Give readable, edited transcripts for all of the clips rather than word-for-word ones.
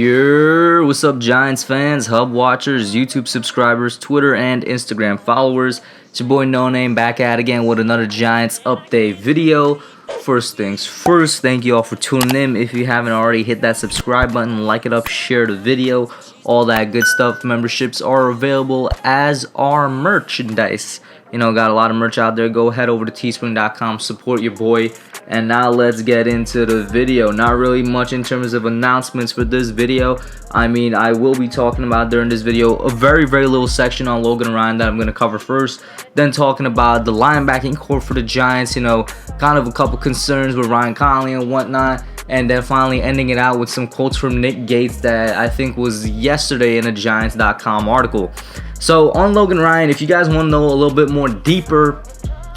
What's up, Giants fans, Hub watchers, YouTube subscribers, Twitter and Instagram followers? It's your boy Noname back at it again with another Giants update video. First things first, thank you all for tuning in. If you haven't already, hit that subscribe button, like it up, share the video, all that good stuff. Memberships are available, as are merchandise. You know, got a lot of merch out there. Go head over to teespring.com, support your boy. And now let's get into the video. Not really much in terms of announcements for this video. I mean, I will be talking about during this video a very little section on Logan Ryan that I'm going to cover first. Then talking about the linebacking core for the Giants, you know, kind of a couple concerns with Ryan Conley and whatnot. And then finally ending it out with some quotes from Nick Gates that I think was yesterday in a Giants.com article. So on Logan Ryan, if you guys want to know a little bit more deeper,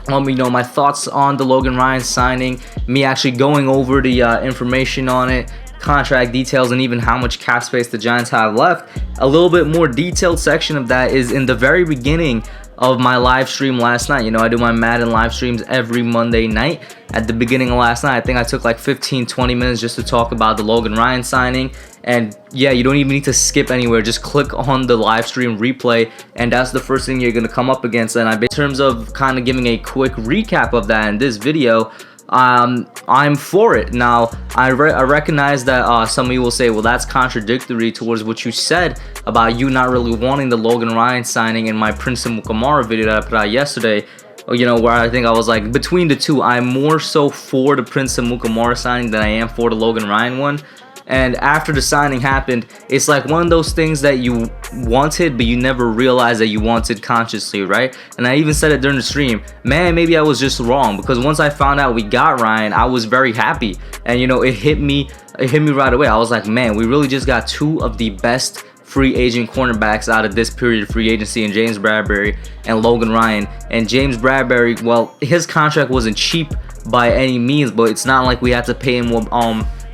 you know, my thoughts on the Logan Ryan signing, me actually going over the information on it, contract details, and even how much cap space the Giants have left, a little bit more detailed section of that is in the very beginning of my live stream last night. You know, I do my Madden live streams every Monday night. At the beginning of last night, I think I took like 15-20 minutes just to talk about the Logan Ryan signing. And yeah, you don't even need to skip anywhere. Just click on the live stream replay, and that's the first thing you're going to come up against. And in terms of kind of giving a quick recap of that in this video, I'm for it. Now, I recognize that some of you will say, well, that's contradictory towards what you said about you not really wanting the Logan Ryan signing in my Prince and Mukamara video that I put out yesterday. You know, where I think I was like, between the two, I'm more so for the Prince and Mukamara signing than I am for the Logan Ryan one. And after the signing happened, it's like one of those things that you wanted, but you never realized that you wanted consciously, right? And I even said it during the stream, man, maybe I was just wrong, because once I found out we got Ryan, I was very happy. And you know, it hit me right away. I was like, man, we really just got two of the best free agent cornerbacks out of this period of free agency in James Bradberry and Logan Ryan. And James Bradberry, well, his contract wasn't cheap by any means, but it's not like we had to pay him what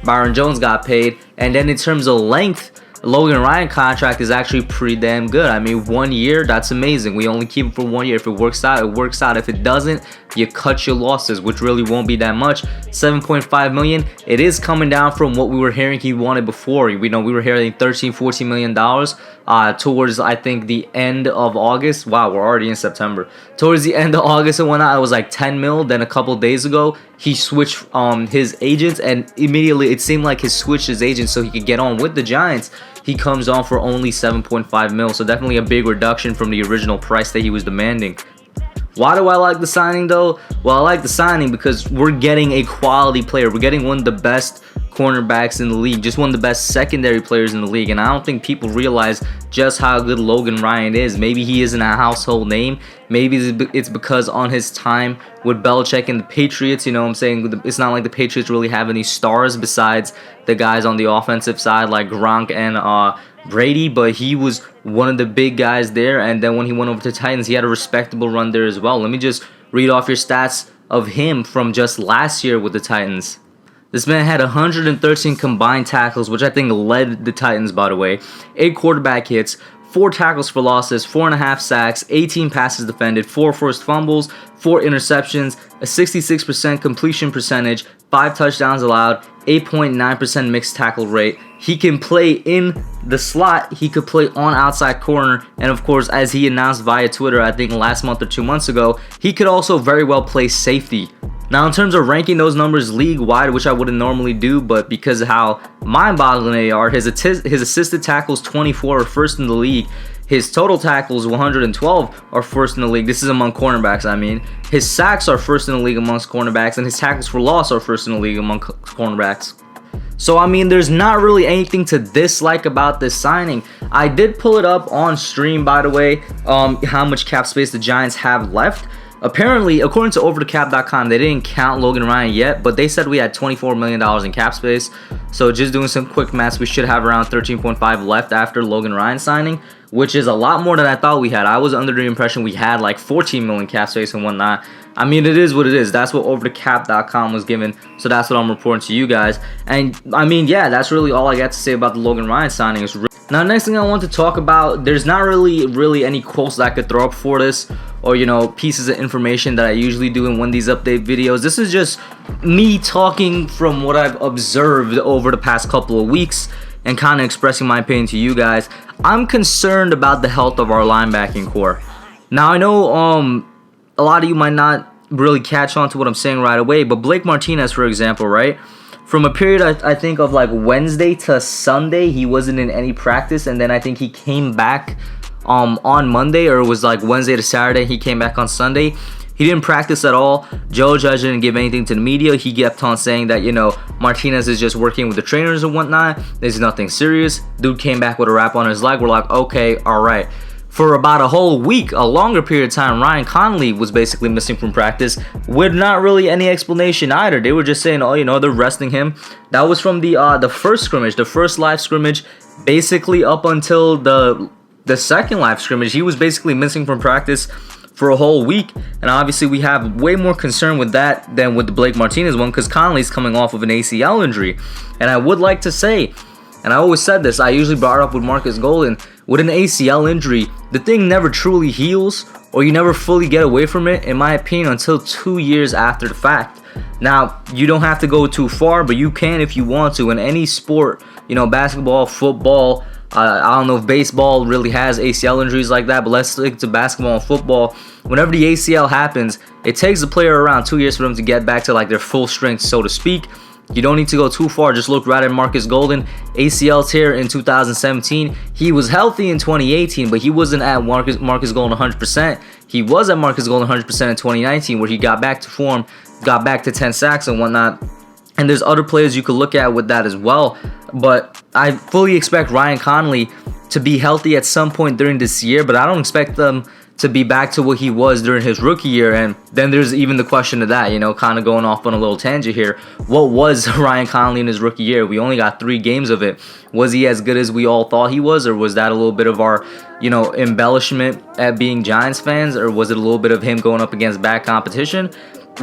Byron Jones got paid. And then in terms of length, Logan Ryan contract is actually pretty damn good. I mean, 1 year, that's amazing. We only keep him for 1 year. If it works out, it works out. If it doesn't, you cut your losses, which really won't be that much. $7.5 million. It is coming down from what we were hearing he wanted before. We know we were hearing $13-14 million towards, I think, the end of August. Wow, we're already in September. Towards the end of August and whatnot, it was like 10 mil. Then a couple days ago, he switched his agents, and immediately it seemed like he switched his agents so he could get on with the Giants. He comes on for only 7.5 mil, so definitely a big reduction from the original price that he was demanding. Why do I like the signing though? Well, I like the signing because we're getting a quality player. We're getting one of the best cornerbacks in the league, just one of the best secondary players in the league. And I don't think people realize just how good Logan Ryan is. Maybe he isn't a household name. Maybe it's because on his time with Belichick and the Patriots, you know what I'm saying, it's not like the Patriots really have any stars besides the guys on the offensive side like Gronk and Brady, but he was one of the big guys there. And then when he went over to Titans, he had a respectable run there as well. Let me just read off your stats of him from just last year with the Titans. This man had 113 combined tackles, which I think led the Titans, by the way. 8 quarterback hits, 4 tackles for losses, 4.5 sacks, 18 passes defended, 4 forced fumbles, 4 interceptions, a 66% completion percentage, 5 touchdowns allowed, 8.9% mixed tackle rate. He can play in the slot, he could play on outside corner, and of course, as he announced via Twitter, I think last month or 2 months ago, he could also very well play safety. Now, in terms of ranking those numbers league-wide, which I wouldn't normally do, but because of how mind-boggling they are, his assisted tackles, 24, are first in the league. His total tackles, 112, are first in the league. This is among cornerbacks, I mean. His sacks are first in the league amongst cornerbacks, and his tackles for loss are first in the league among cornerbacks. So, I mean, there's not really anything to dislike about this signing. I did pull it up on stream, by the way, how much cap space the Giants have left. Apparently, according to overthecap.com, they didn't count Logan Ryan yet, but they said we had $24 million in cap space. So just doing some quick maths, we should have around 13.5 left after Logan Ryan signing, which is a lot more than I thought we had. I was under the impression we had like 14 million cap space and whatnot. I mean, it is what it is. That's what overthecap.com was given, so that's what I'm reporting to you guys. And I mean, yeah, that's really all I got to say about the Logan Ryan signing. Now, next thing I want to talk about, there's not really any quotes that I could throw up for this, or, you know, pieces of information that I usually do in one of these update videos. This is just me talking from what I've observed over the past couple of weeks. and kind of expressing my opinion to you guys. I'm concerned about the health of our linebacking core. Now, I know a lot of you might not really catch on to what I'm saying right away, but Blake Martinez, for example, right? From a period, I think, of like Wednesday to Sunday, he wasn't in any practice, and then I think he came back on Monday, or it was like Wednesday to Saturday. He came back on Sunday. He didn't practice at all. Joe Judge didn't give anything to the media. He kept on saying that, you know, Martinez is just working with the trainers and whatnot. There's nothing serious. Dude came back with a wrap on his leg. We're like, okay, all right. For about a whole week, a longer period of time, Ryan Connolly was basically missing from practice with not really any explanation either. They were just saying, oh, you know, they're resting him. That was from the first scrimmage, the first live scrimmage, basically up until the second live scrimmage. He was basically missing from practice for a whole week, and obviously we have way more concern with that than with the Blake Martinez one, because Connolly's coming off of an ACL injury. And I would like to say, and I always said this, I usually brought it up with Marcus Golden, with an ACL injury, the thing never truly heals, or you never fully get away from it, in my opinion, until 2 years after the fact. Now, you don't have to go too far, but you can if you want to. In any sport, you know, basketball, football, I don't know if baseball really has ACL injuries like that, but let's stick to basketball and football. Whenever the ACL happens, it takes the player around 2 years for them to get back to like their full strength, so to speak. You don't need to go too far. Just look right at Marcus Golden. ACL tear in 2017. He was healthy in 2018, but he wasn't at Marcus Golden 100%. He was at Marcus Golden 100% in 2019, where he got back to form, got back to 10 sacks and whatnot. And there's other players you could look at with that as well. But I fully expect Ryan Connolly to be healthy at some point during this year, but I don't expect them to be back to what he was during his rookie year. And then there's even the question of that, you know, kind of going off on a little tangent here. What was Ryan Connolly in his rookie year? We only got 3 games of it. Was he as good as we all thought he was, or was that a little bit of our, you know, embellishment at being Giants fans, or was it a little bit of him going up against bad competition?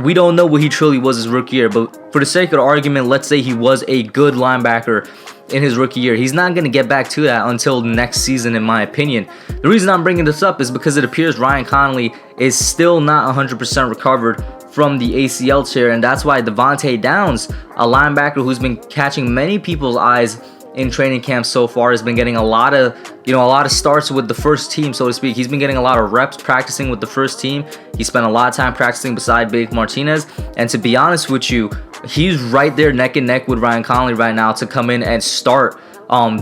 We don't know what he truly was his rookie year, but for the sake of the argument, let's say he was a good linebacker in his rookie year. He's not going to get back to that until next season, in my opinion. The reason I'm bringing this up is because it appears Ryan Connolly is still not 100% recovered from the ACL tear, and that's why Devontae Downs, a linebacker who's been catching many people's eyes in training camp so far, has been getting a lot of starts with the first team, so to speak. He's been getting a lot of reps practicing with the first team. He spent a lot of time practicing beside Blake Martinez, and to be honest with you, he's right there neck and neck with Ryan Connolly right now to come in and start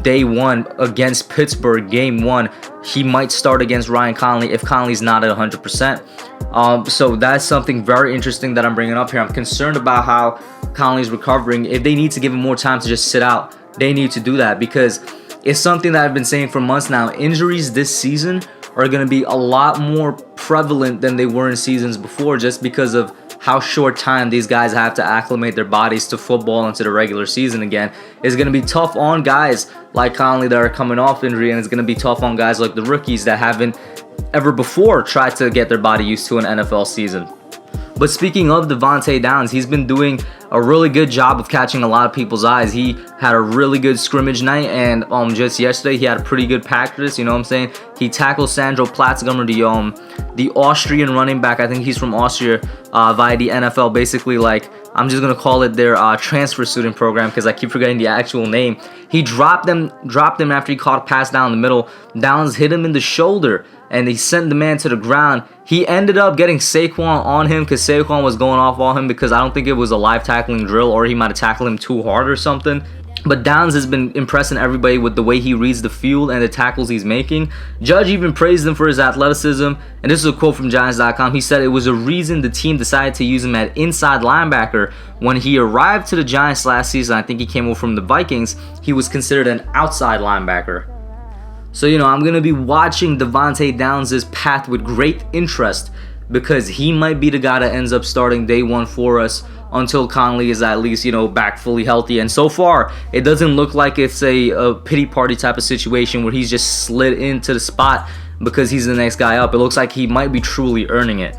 day one against Pittsburgh, game 1. He might start against Ryan Connolly if Connolly's not at 100%. So that's something very interesting that I'm bringing up here. I'm concerned about how Connolly's recovering. If they need to give him more time to just sit out, they need to do that, because it's something that I've been saying for months now. Injuries this season are going to be a lot more prevalent than they were in seasons before, just because of how short time these guys have to acclimate their bodies to football and to the regular season again. It's going to be tough on guys like Connolly that are coming off injury, and it's going to be tough on guys like the rookies that haven't ever before tried to get their body used to an NFL season. But speaking of Devontae Downs, he's been doing a really good job of catching a lot of people's eyes. He had a really good scrimmage night, and just yesterday he had a pretty good practice, you know what I'm saying? He tackled Sandro Platzgummer, the Austrian running back. I think he's from Austria, via the NFL, basically, like, I'm just going to call it their transfer student program, because I keep forgetting the actual name. He dropped him after he caught a pass down the middle. Downs hit him in the shoulder, and he sent the man to the ground. He ended up getting Saquon on him, because Saquon was going off on him, because I don't think it was a live tackling drill, or he might have tackled him too hard or something. But Downs has been impressing everybody with the way he reads the field and the tackles he's making. Judge even praised him for his athleticism, and this is a quote from Giants.com. He said it was a reason the team decided to use him at inside linebacker. When he arrived to the Giants last season, I think he came over from the Vikings, he was considered an outside linebacker. So, you know, I'm going to be watching Devontae Downs' path with great interest, because he might be the guy that ends up starting day 1 for us until Connolly is at least, you know, back fully healthy. And so far, it doesn't look like it's a pity party type of situation where he's just slid into the spot because he's the next guy up. It looks like he might be truly earning it.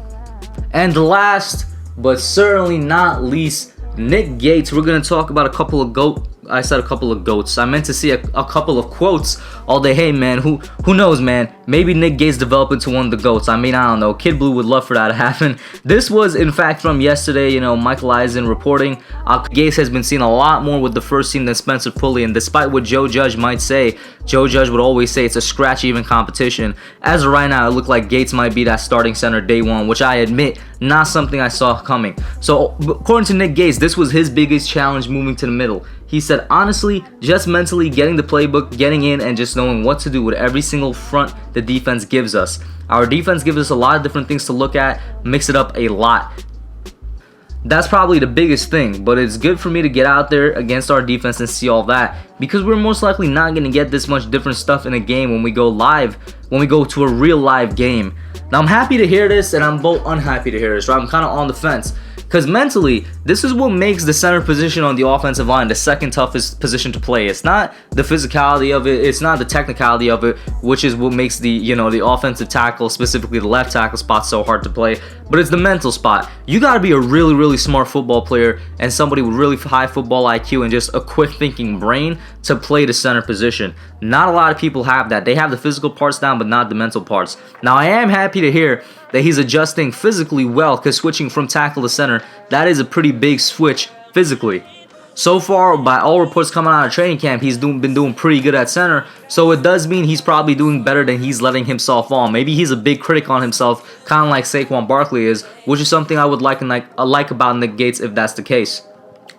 And last, but certainly not least, Nick Gates. We're going to talk about a couple of goats. I meant to see a couple of quotes all day. Hey, man, who knows, man? maybe Nick Gates develop into one of the GOATs. I mean, I don't know. Kid Blue would love for that to happen. This was, in fact, from yesterday, you know, Michael Eisen reporting. Gates has been seen a lot more with the first team than Spencer Pulley, and despite what Joe Judge might say, Joe Judge would always say it's a scratch-even competition. As of right now, it looked like Gates might be that starting center day one, which I admit, not something I saw coming. So, according to Nick Gates, this was his biggest challenge moving to the middle. He said, honestly, just mentally getting the playbook, getting in, and just knowing what to do with every single front the defense gives us. Our defense gives us a lot of different things to look at, mix it up a lot. That's probably the biggest thing, but it's good for me to get out there against our defense and see all that, because we're most likely not going to get this much different stuff in a game when we go live, when we go to a real live game. Now, I'm happy to hear this, and I'm both unhappy to hear this, right? I'm kind of on the fence. Because mentally, this is what makes the center position on the offensive line the second toughest position to play. It's not the physicality of it. It's not the technicality of it, which is what makes the, you know, the offensive tackle, specifically the left tackle spot, so hard to play. But it's the mental spot. You got to be a really, really smart football player and somebody with really high football IQ and just a quick thinking brain to play the center position. Not a lot of people have that. They have the physical parts down, but not the mental parts. Now, I am happy to hear that he's adjusting physically well, because switching from tackle to center, that is a pretty big switch physically. So far, by all reports coming out of training camp, he's been doing pretty good at center, so it does mean he's probably doing better than he's letting himself on. Maybe he's a big critic on himself, kind of like Saquon Barkley is, which is something I would like about Nick Gates if that's the case.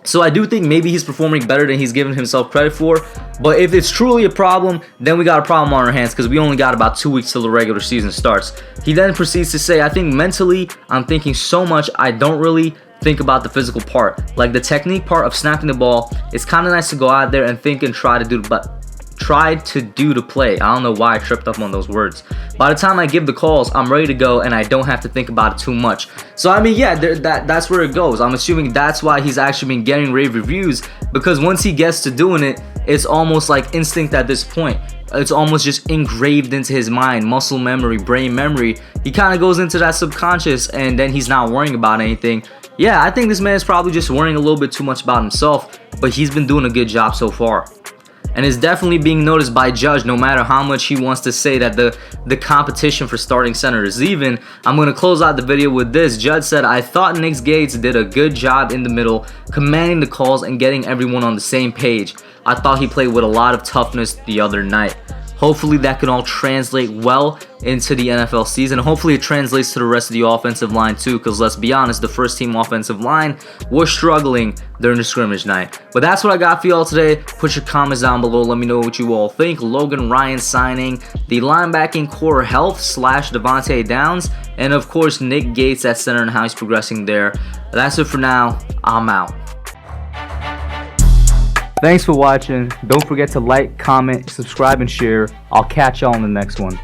So I do think maybe he's performing better than he's given himself credit for. But if it's truly a problem, then we got a problem on our hands, because we only got about 2 weeks till the regular season starts. He then proceeds to say, I think mentally I'm thinking so much I don't really think about the physical part. Like the technique part of snapping the ball, it's kind of nice to go out there and think and try to do the play. I don't know why I tripped up on those words. By the time I give the calls, I'm ready to go and I don't have to think about it too much. So I mean, yeah, that's where it goes. I'm assuming that's why he's actually been getting rave reviews, because once he gets to doing it, it's almost like instinct at this point. It's almost just engraved into his mind, muscle memory, brain memory. He kind of goes into that subconscious, and then he's not worrying about anything. Yeah, I think this man is probably just worrying a little bit too much about himself, but he's been doing a good job so far. And is definitely being noticed by Judge, no matter how much he wants to say that the competition for starting center is even. I'm going to close out the video with this. Judge said, I thought Nick Gates did a good job in the middle, commanding the calls and getting everyone on the same page. I thought he played with a lot of toughness the other night. Hopefully that can all translate well into the NFL season. Hopefully it translates to the rest of the offensive line too, because let's be honest, the first team offensive line was struggling during the scrimmage night. But that's what I got for y'all today. Put your comments down below. Let me know what you all think. Logan Ryan signing, the linebacking core health / Devontae Downs, and of course Nick Gates at center and how he's progressing there. That's it for now. I'm out. Thanks for watching. Don't forget to like, comment, subscribe, and share. I'll catch y'all in the next one.